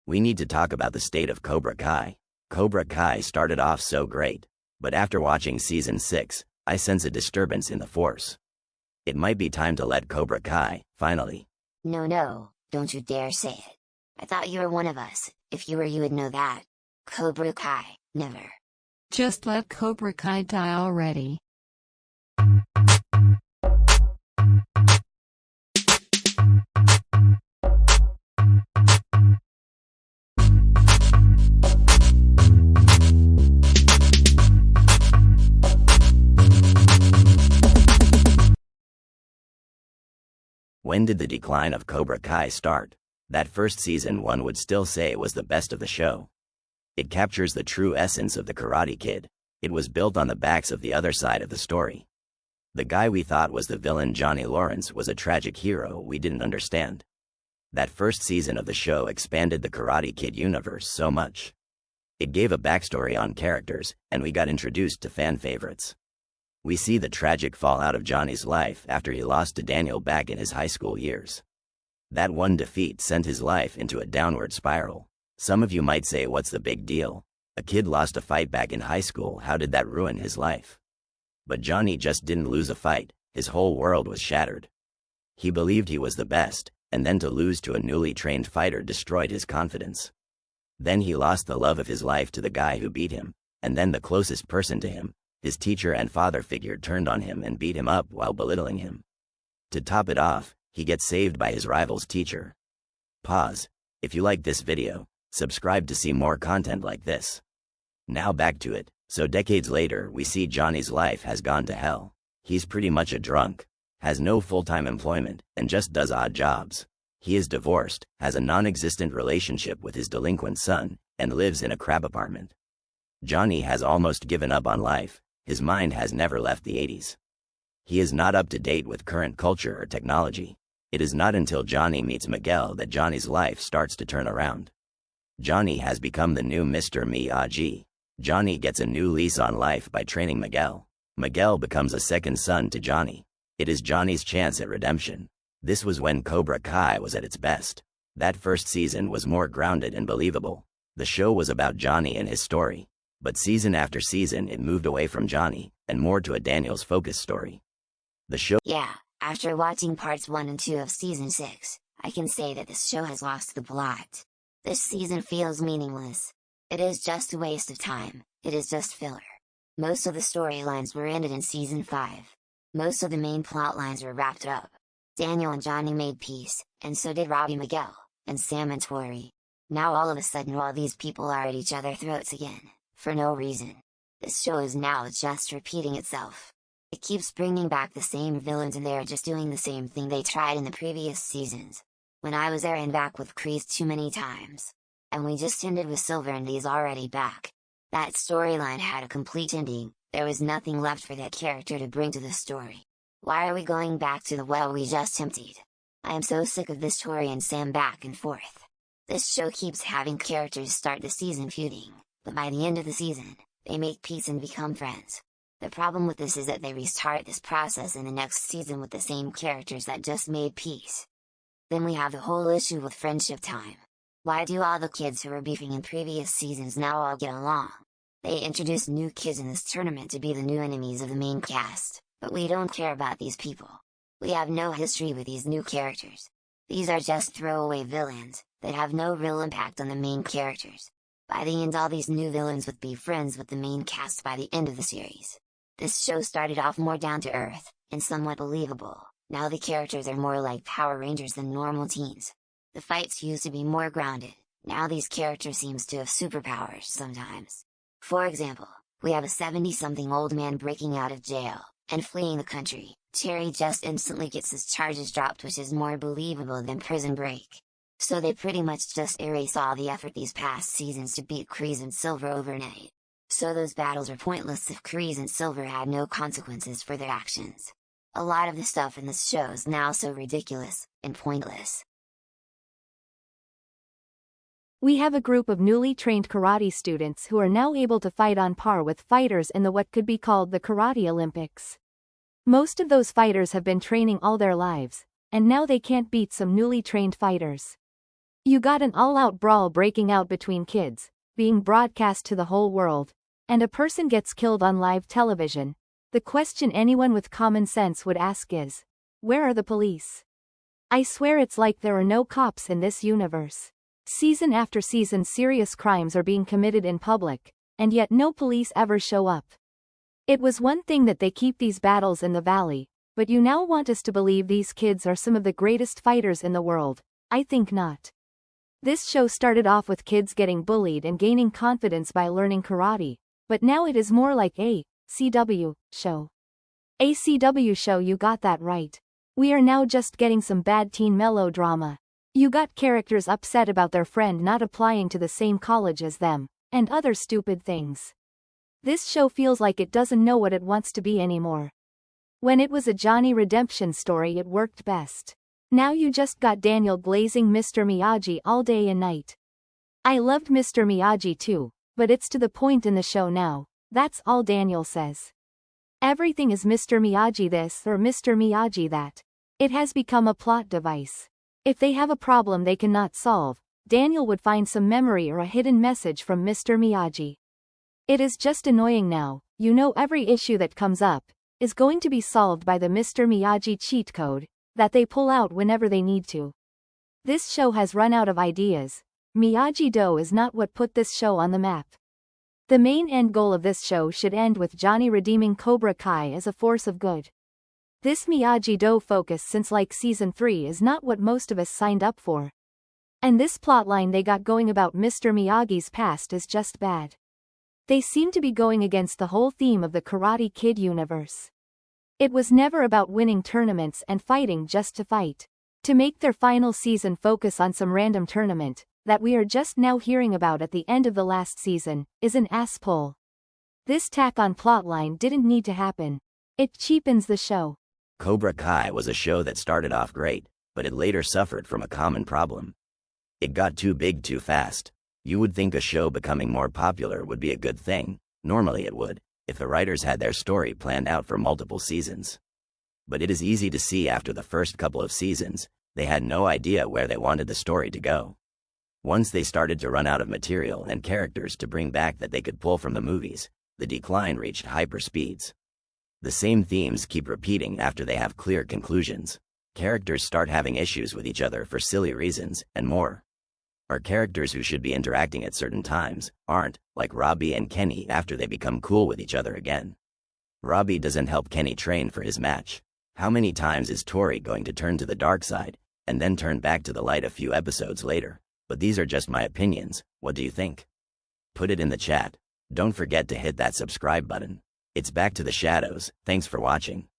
We need to talk about the state of Cobra Kai. Cobra Kai started off so great, but after watching season 6, I sense a disturbance in the force. It might be time to let Cobra Kai, finally. No, don't you dare say it. I thought you were one of us. If you were, you would know that. Cobra Kai, never. Just let Cobra Kai die already. When did the decline of Cobra Kai start? That first season, one would still say it was the best of the show. It captures the true essence of the Karate Kid. It was built on the backs of the other side of the story. The guy we thought was the villain, Johnny Lawrence, was a tragic hero we didn't understand. That first season of the show expanded the Karate Kid universe so much. It gave a backstory on characters, and we got introduced to fan favorites. We see the tragic fallout of Johnny's life after he lost to Daniel back in his high school years. That one defeat sent his life into a downward spiral. Some of you might say, what's the big deal? A kid lost a fight back in high school, how did that ruin his life? But Johnny just didn't lose a fight, his whole world was shattered. He believed he was the best, and then to lose to a newly trained fighter destroyed his confidence. Then he lost the love of his life to the guy who beat him, and then the closest person to him, his teacher and father figure, turned on him and beat him up while belittling him. To top it off, he gets saved by his rival's teacher. Pause. If you like this video, subscribe to see more content like this. Now back to it. So decades later, we see Johnny's life has gone to hell. He's pretty much a drunk, has no full-time employment, and just does odd jobs. He is divorced, has a non-existent relationship with his delinquent son, and lives in a crap apartment. Johnny has almost given up on life. His mind has never left the 80s. He is not up to date with current culture or technology. It is not until Johnny meets Miguel that Johnny's life starts to turn around. Johnny has become the new Mr. Miyagi. Johnny gets a new lease on life by training Miguel. Miguel becomes a second son to Johnny. It is Johnny's chance at redemption. This was when Cobra Kai was at its best. That first season was more grounded and believable. The show was about Johnny and his story. But season after season, it moved away from Johnny, and more to a Daniel's focus story. The show. Yeah, after watching parts 1 and 2 of season 6, I can say that this show has lost the plot. This season feels meaningless. It is just a waste of time, it is just filler. Most of the storylines were ended in season 5. Most of the main plot lines were wrapped up. Daniel and Johnny made peace, and so did Robbie Miguel, and Sam and Tori. Now all of a sudden all these people are at each other's throats again, for no reason. This show is now just repeating itself. It keeps bringing back the same villains, and they're just doing the same thing they tried in the previous seasons. When I was there and back with Kreese too many times. And we just ended with Silver and he's already back. That storyline had a complete ending, there was nothing left for that character to bring to the story. Why are we going back to the well we just emptied? I am so sick of this Tori and Sam back and forth. This show keeps having characters start the season feuding, but by the end of the season, they make peace and become friends. The problem with this is that they restart this process in the next season with the same characters that just made peace. Then we have the whole issue with friendship time. Why do all the kids who were beefing in previous seasons now all get along? They introduced new kids in this tournament to be the new enemies of the main cast, but we don't care about these people. We have no history with these new characters. These are just throwaway villains, that have no real impact on the main characters. By the end all these new villains would be friends with the main cast by the end of the series. This show started off more down to earth, and somewhat believable. Now the characters are more like Power Rangers than normal teens. The fights used to be more grounded, now these characters seems to have superpowers sometimes. For example, we have a 70-something old man breaking out of jail, and fleeing the country. Terry just instantly gets his charges dropped, which is more believable than Prison Break. So they pretty much just erase all the effort these past seasons to beat Kreese and Silver overnight. So those battles are pointless if Kreese and Silver had no consequences for their actions. A lot of the stuff in this show is now so ridiculous, and pointless. We have a group of newly trained karate students who are now able to fight on par with fighters in the what could be called the Karate Olympics. Most of those fighters have been training all their lives, and now they can't beat some newly trained fighters. You got an all-out brawl breaking out between kids, being broadcast to the whole world, and a person gets killed on live television. The question anyone with common sense would ask is, where are the police? I swear it's like there are no cops in this universe. Season after season serious crimes are being committed in public, and yet no police ever show up. It was one thing that they keep these battles in the valley, but you now want us to believe these kids are some of the greatest fighters in the world. I think not. This show started off with kids getting bullied and gaining confidence by learning karate, but now it is more like a CW show. A CW show, you got that right. We are now just getting some bad teen melodrama. You got characters upset about their friend not applying to the same college as them, and other stupid things. This show feels like it doesn't know what it wants to be anymore. When it was a Johnny redemption story, it worked best. Now you just got Daniel glazing Mr. Miyagi all day and night. I loved Mr. Miyagi too, but it's to the point in the show now. That's all Daniel says. Everything is Mr. Miyagi this or Mr. Miyagi that. It has become a plot device. If they have a problem they cannot solve, Daniel would find some memory or a hidden message from Mr. Miyagi. It is just annoying now. You know every issue that comes up is going to be solved by the Mr. Miyagi cheat code that they pull out whenever they need to. This show has run out of ideas. Miyagi-Do is not what put this show on the map. The main end goal of this show should end with Johnny redeeming Cobra Kai as a force of good. This Miyagi-Do focus since like season 3 is not what most of us signed up for. And this plotline they got going about Mr. Miyagi's past is just bad. They seem to be going against the whole theme of the Karate Kid universe. It was never about winning tournaments and fighting just to fight. To make their final season focus on some random tournament that we are just now hearing about at the end of the last season is an ass pull. This tack on plotline didn't need to happen. It cheapens the show. Cobra Kai was a show that started off great, but it later suffered from a common problem. It got too big too fast. You would think a show becoming more popular would be a good thing. Normally it would, if the writers had their story planned out for multiple seasons. But it is easy to see after the first couple of seasons, they had no idea where they wanted the story to go. Once they started to run out of material and characters to bring back that they could pull from the movies, the decline reached hyper speeds. The same themes keep repeating after they have clear conclusions. Characters start having issues with each other for silly reasons, and more. Or characters who should be interacting at certain times aren't, like Robbie and Kenny after they become cool with each other again. Robbie doesn't help Kenny train for his match. How many times is Tori going to turn to the dark side, and then turn back to the light a few episodes later? But these are just my opinions. What do you think? Put it in the chat. Don't forget to hit that subscribe button. It's back to the shadows. Thanks for watching.